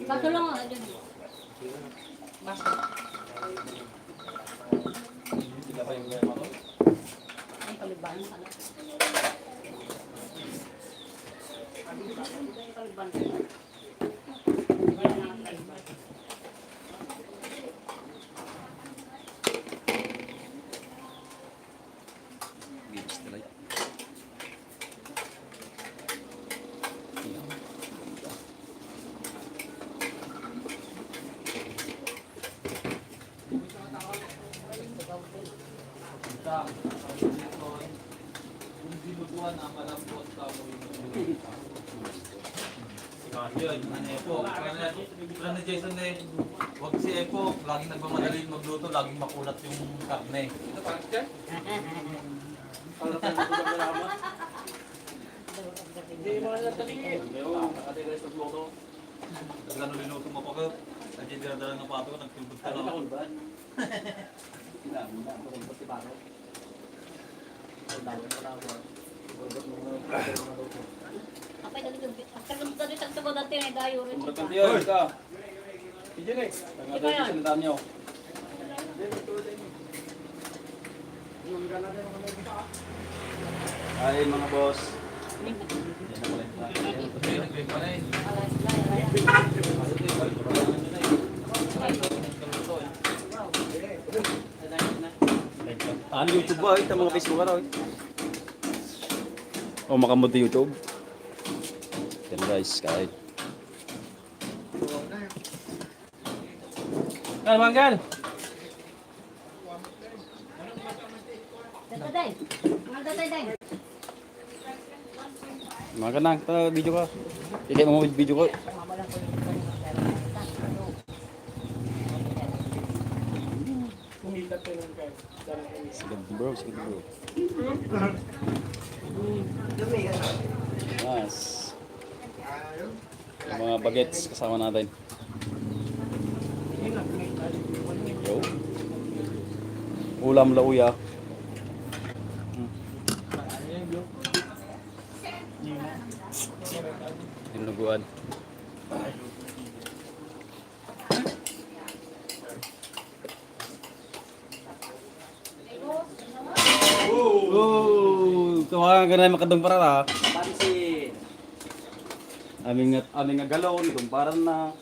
Baso lang ang dyan. Baso. Ay, kaliban ka na. Kaliban ka na. Yun, ang Epo. Plan ni Jason eh, wag si Epo, laging nagmamadali magluto, laging makunat yung karne. Ito parang siya? Para tayo magpapalama. Hindi mo na natalingin. Nakatigas sa luto. Gano'n linuto mo pa ka? Nandiyan dinadala ng pato, nagtubod ka lang. Ano ba? Apa yang tadi akan tadi tak sebut nanti ni dayu rin. Hoy! Iyan eh. Tanggal sa litan nyo. Ay mga boss. Ano YouTube ba? Ito mga Facebook ka raw. O makamod sa YouTube. Yan guys, kahit. Kan, manggan. Tatay. Mga tatay. Mga kanang, video ka. Hindi mo video ko. Sige bro, sige bro. Mas. Yung mga bagets kasama natin. Yo. Ulam lauya. Dinuguan. Tumakan ka na makadong para na. Pansin. Aming nga galon, kumparan na.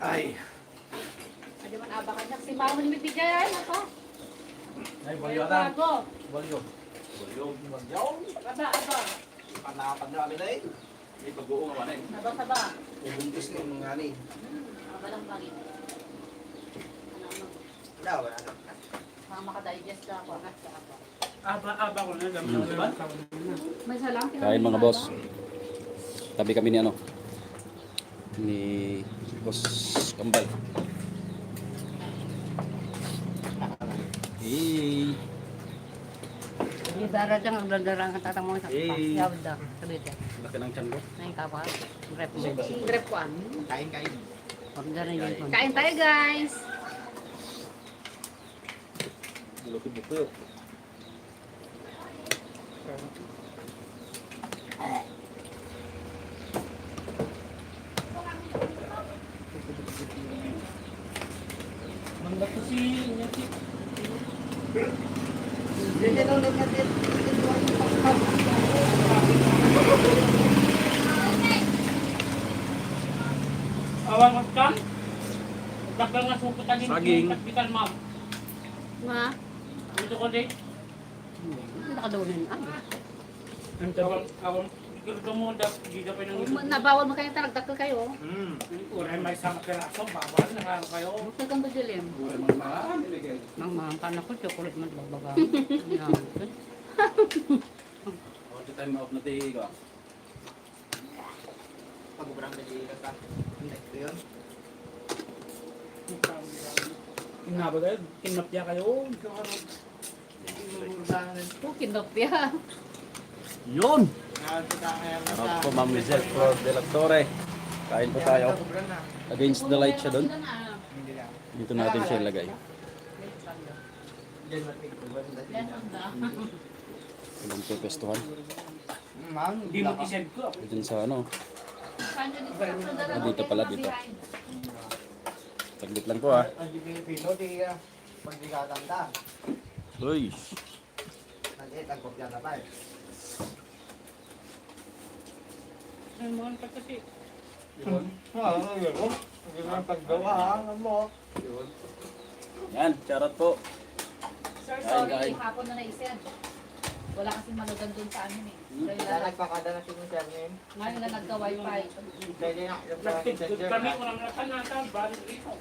Ay. Ada man abakan nak si mama ni bibigay ako. Ay, bolyo na. Bago. Bolyo. Bolyo. Bolyo. Aba. Panapan na kami na eh. May pag-uong naman eh. Saba. Ubuntis na yung mga ni. Abalang pagi. Wala na. Mga maka-digest na ako. Aba ko na lang. May salam. Kain mga boss. Tabi kami ni ano. Ni Boss Kambal. Hey. Di darat yang agak-agak kata mo sa Eh. yaudah sabit ya. Laki ng tiyan ko. Nain ka pa. Grab ko an. Kain. Order na yun. Kain tayo guys. Laki buko. Mangga to si Nyati. Awang magkan. Dapat nga supot tadi. Saging. Kapital ma'am. Ma, Dito ko din. nakadulin. Awang Siguro mo di dapat nang Nabawal mo kayo talagdak ko kayo. Uray may sama keraso bawal na kayo. Bukod kang bajilim. Mang mga panak ko, chocolate man babaga. All the time out na tiga. Pag-ubrang na di ka. Ito yun. Nga ba dahil? Kinapya kayo. Kinopya. Yun! Harap po Ma'am Lizelle Flor de la Torre. Kain po tayo. Against the light siya doon. Dito natin siya ilagay. Ilang pepestuhan. Hindi mo isend ko. Dito sa ano. Dito pala, dito. Saglit lang po ah. Ang Pilipino, di pag di kakanta. Uy. Nag-eat ang kopya na pa eh. Naman pa kasi. Ano yun mo? Hindi na paggawa ha, ano mo? Yan, charot po. Sir, Kain, sorry, kain. hapon na naisend. Wala kasing malugan dun sa amin eh. Dahil Kaya na, nagpakada na si Mr. Nim. ngayon na nagka-wifi. Pwede na yung Plastic good messenger kami, na. walang nakanatan. Balik dito.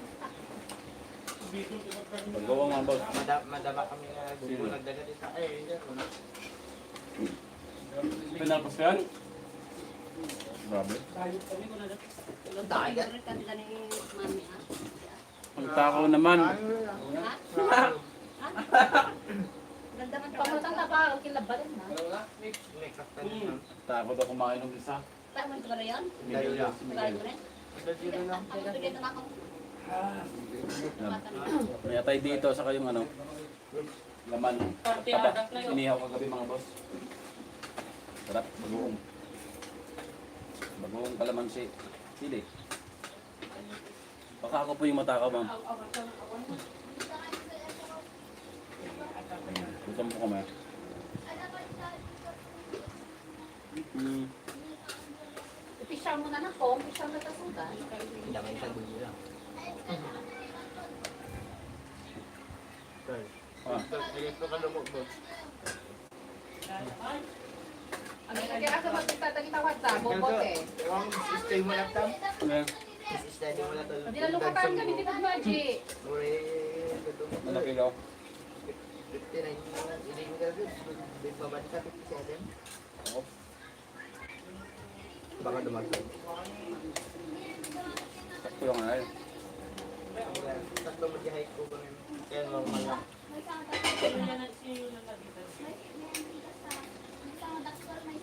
Dito, dito kami. Paggawa mga boss. Madama kami na gusto nagdaga dito. Eh, yun. Pinalpas ka yan? Grabe. Balik kami ko na dito. Dagat. Ang takaw naman. Ganda man pamatang na ba? Kilabalin na. Takot ako kumain ng isa. Tayo mo ito ba yan? Dayo lang. Tayo mo rin? Dayo lang. Ako ito dito na ako. May atay dito sa kayong ano. Laman. Partiyadak na yun. Inihaw kagabi mga boss. Sarap. Bagoong. Bagoong kalamansi. Sili. Baka ako po yung matakaw ma'am. Gutom po kami. Ipisyal mo na na po. Ipisyal na tasugan. Dami isang gulo lang. Ah, Ito ka lumog mo. Kaya ka magtatagitawad sa bobote. Ewan, stay mo lang tam. eh, Stay mo lang tol. Hindi na lukatan kami dito Magic. Uri, malaki daw. 59 hindi mo gagawin. Big babad ka 57. Ako. Baka dumagdag. Sakto lang na eh. Tatlo mag-hike ko ba ngayon? Kaya normal lang.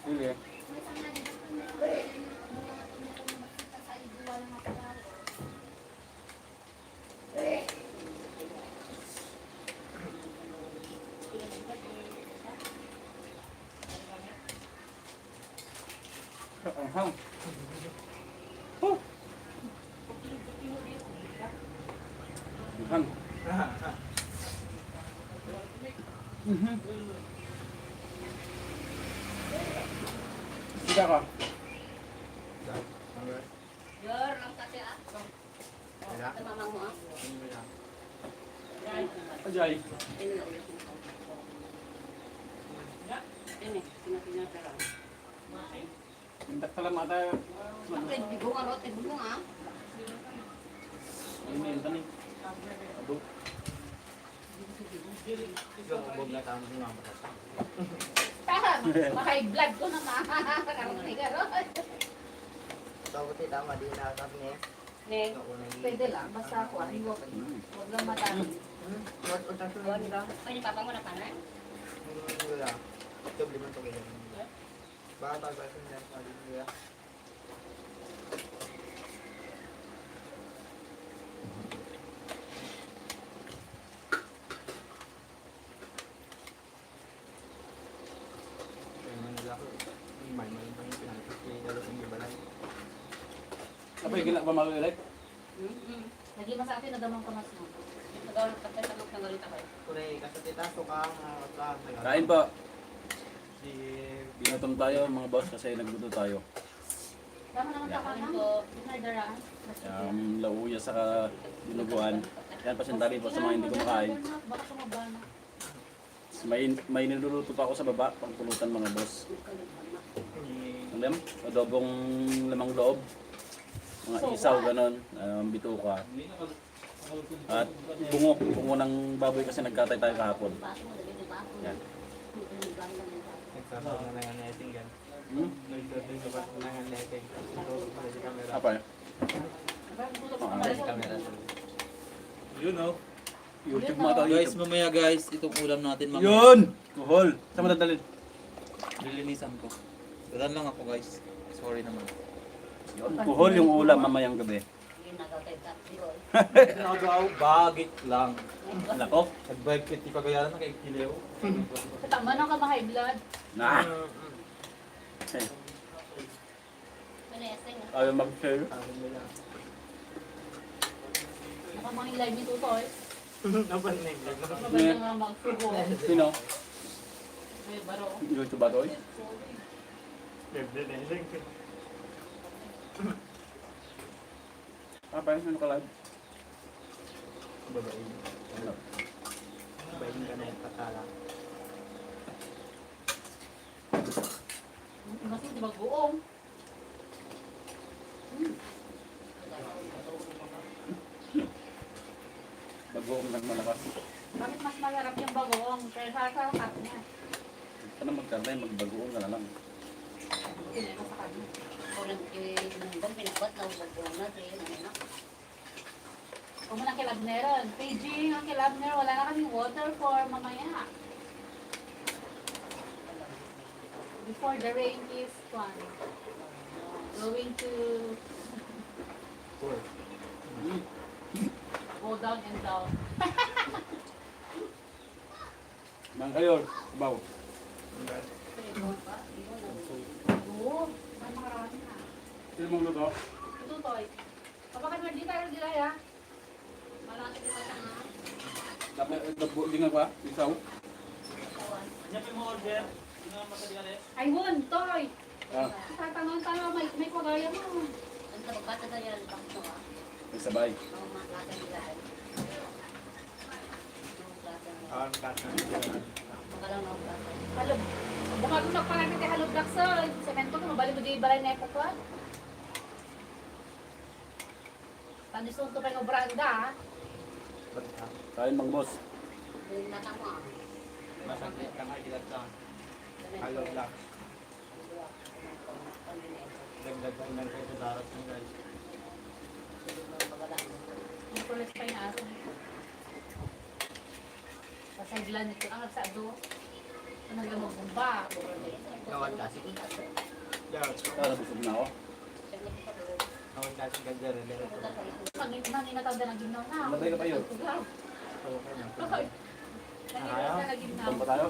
Sili. Anghang. Anghang. Sida ka. Yor, lang kasi ah. Wala. Sa mamang mo ah. Ajay. Ini, sinasinatara. Minta salamat tayo. Bakit bigo ka rote bugo ah. Ini tani. Aduh. Yung ubog na tama ni mama. Mahay vlog ko na Karong ron. Tawag ti tama di na sabi niya. Neng, pwede lang. Basta ako ah. Huwag lang matalo. What utak ko Huwag lang. Pwede papa mo na panan? wala. Doble man to kaya. Baka pagbasin na sabi niya. Apa yung gila pa mag-elect? Lagi masakit na damang kamas mo. Nagawal ka sa mga tanggalit ako. Kunay kasatitaso ka Kain po. Binatom tayo mga boss kasi nagluto tayo. Tama naman ka lang. Nagdaraan. Lauya sa dinuguan. Yan pasentari po sa mga hindi kumakain. Baka sumabana. May niluluto pa ako sa baba, pangpulutan mga boss. Alam? Adobong lamang loob. Mga isaw, ganon. Bituka. At bungo ng baboy kasi nagkatay tayo kahapon. Yan. Nagsasaw na nga netting yan. Nagsasaw ka pa na nga netting. Apa ya? Camera. Yun oh. YouTube mo ito. Guys, mamaya guys, itong ulam natin mamaya. Yun! Kuhol! Saan mo dadalhin? Lilinisan ko. Dadan lang ako guys. Sorry naman. Yun, kuhol yung ulam mamayang gabi. Yung nagagawa. Nagaw, bagit lang. Nako. Nag-vibe kit ni Pagayaran na kay Kileo. Tama na ka ma-high blood. Na. Mm-mm. Manesing. Ayaw mag-share. Sabi nila. Baka mga live ni Tutoy. Napanig lang. Maganda nga mag-sugo. Sino? May baro. YouTube ba to? Libre na yun. Ah, parang sino ka live? Babae. Babae ka na yung patala. Kasi di ba buong? Bagoong lang malakas. Bakit mas masarap yung bagoong kaysa sa cut niya? Ano magkarnay, magbagoong ka na lang. Hindi ko sa kanya. Kung mo lang kilab meron. Paging ang kilab meron, wala na kaming water for mamaya. Before the rain is gone. Going to go down and down. Mang kayo, baw. Oo, may makarami na. Sino mong luto? Ito, Toy. Kapag hindi tayo dilaya, malaki pa siya nga. Dapat di nga ba? Isaw? Hanapin mo order. Hindi nga masaligalit. Ay, Hun, Toy! Ah, Tatanong tayo, may kagaya mo. may sabay. Ang kat na nila. Halog. Baka kung nagparami kay halog laksa, semento ko, mabalik mo di balay na ipokwan. Tanisun to pa yung branda, ha? Kain mang boss. Masakit ka nga ilat ka. Hello, Black. Dagdag ko lang kayo sa darat ng guys. Ang kulit pa yung aso. Pasaglan nito, ang nagsado. Ano lang mo, bumba. Nawad kasi. Yeah, Para busog na ako. nawad kasi ganda rin. Manginatanda ng ginaw na. Labay ka pa yun. Okay na. Nanginatanda ng ginaw. Saan ba tayo?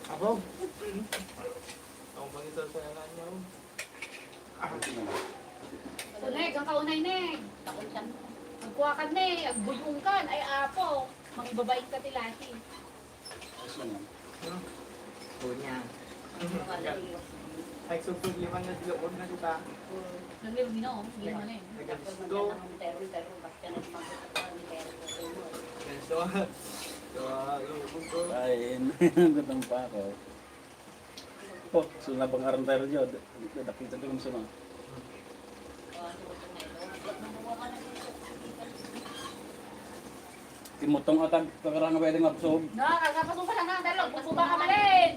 Abo! Ang pangito sa yalan niyo. Suneg, ang kaunay, Neg. Magkuha ka, Neg. Agbuyong ka. Ay, apo. Mangibabait ka tilati. Ayos lang yan. Punya. Ay, super liman na sila. Huwag na kita. Naglew ginaw. Hindi mo na eh. Gansto. Gansto. Kain. Gandang pa ako. Oh, suna bang arantero nyo? Nakita ko yung suna. Timutong atag, kakaranga pwede nga pusob. Nakakapasok ka na nga. Dalo, pusuba ka malin.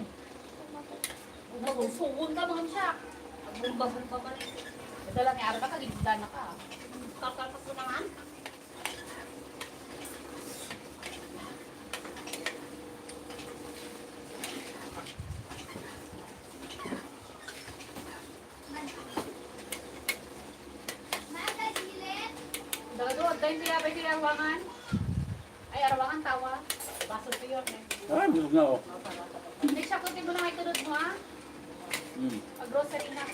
Sugun ka mga siya. Bumba-bumba pa rin. Ito lang, araw ka, kaligdan na ka. Kakalpas ko naman. Dado, dahil sila ba sila arawangan? Ay, arawangan tawa. Baso to yun eh. Ah, busog na ako. Hindi siya kunti mo na may tulad mo ha. Hmm. Grocery na.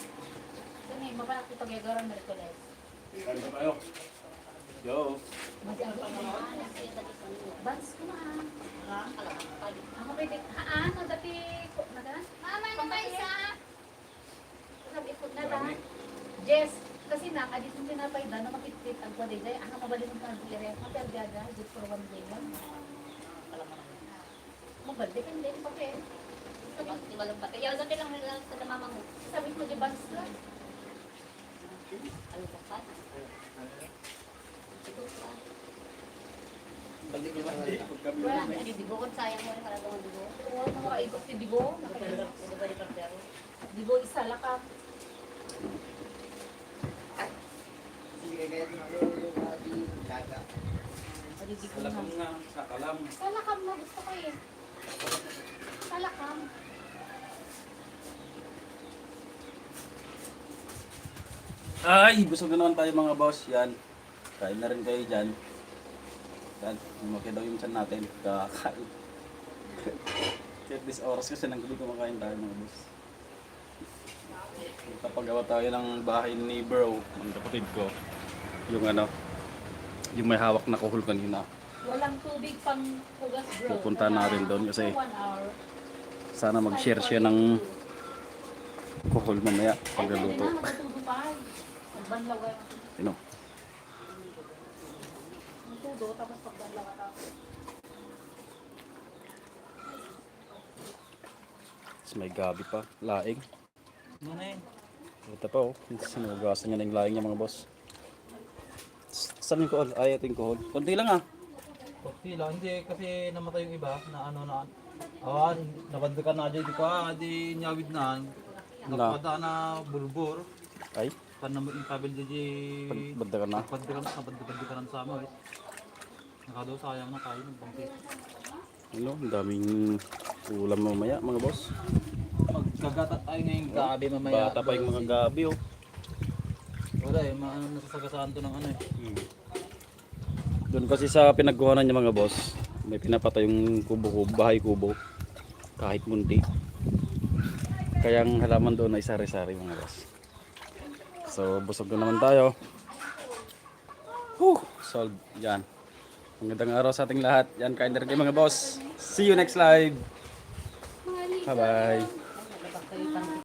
Dami, mapanak ito gagaran na ito les. Kain pa tayo. Yo. Bans ko na ha. Ako pwede, haan, ang dati ko, nada? Mama, yung may isa. Sabi ikot na lang. Jess, kasi na, adit yung pinapayda na mapitit ang kwaliday. Ang mabalik ng pag-ire. Mapagyaga, just for one day lang. Mabalik ang din, papel. Kaya dati lang nila sa mama mo. Sabi ko, di bans lang. Ano pa pa? Balik naman di. Pag kami Wala, naman. hindi digo ko sayang mo para tong digo. Wala mga ikot si digo. Hindi ba di pagdaro? Digo isa lakap. Sige, kaya tinalo di daga. Adi digo Wala na. kang nga sa kalam. Salakam na gusto ko eh. Salakam. Ay, busog na naman tayo mga boss. Yan. Kain na rin kayo dyan. Yan, lumaki daw yung tiyan natin. Kakain. Kahit this oras kasi nang gabi kumakain tayo mga boss. Kapagawa tayo ng bahay ni bro, ng kapatid ko. Yung ano, yung may hawak na kuhol kanina. Walang tubig pang hugas, bro. Pupunta natin doon kasi 1 hour. sana mag-share siya ng kuhol mamaya pag Ay, naluto. pwede na, matutupay. Magbanlaw kayo. Ano? Matudo, tapos pagbanlaw ka tapos. Tapos may gabi pa, laing. Ano na eh. Ito pa oh, sinugasan niya na yung laing niya mga boss. Saan yung kuhol? Ay, ito yung kuhol. Kunti lang ah. Okay lang, hindi kasi namatay yung iba na ano na nabanda ka na dyan, di ka, di nyawid na. Nagpada na bulbur. Ay, Pan yung kabel dyan, banda ka na. nabanda ka na sa amin. Nakadaw sayang na tayo ng bangkit. Ano, ang daming ulam mamaya mga boss. Magkagata tayo ngayong gabi mamaya. Bata pa yung mga gabi oh. Wala eh, nasasagasaan to ng ano eh. Doon kasi sa pinagkuhanan niya mga boss, may pinapatay yung kubo-kubo, bahay kubo. Kahit munti. Kaya ang halaman doon ay sari-sari mga boss. So busog na naman tayo. Solved. Yan. Magandang araw sa ating lahat. Yan, kain na rin kayo mga boss. See you next live. Bye bye. Kapag kayo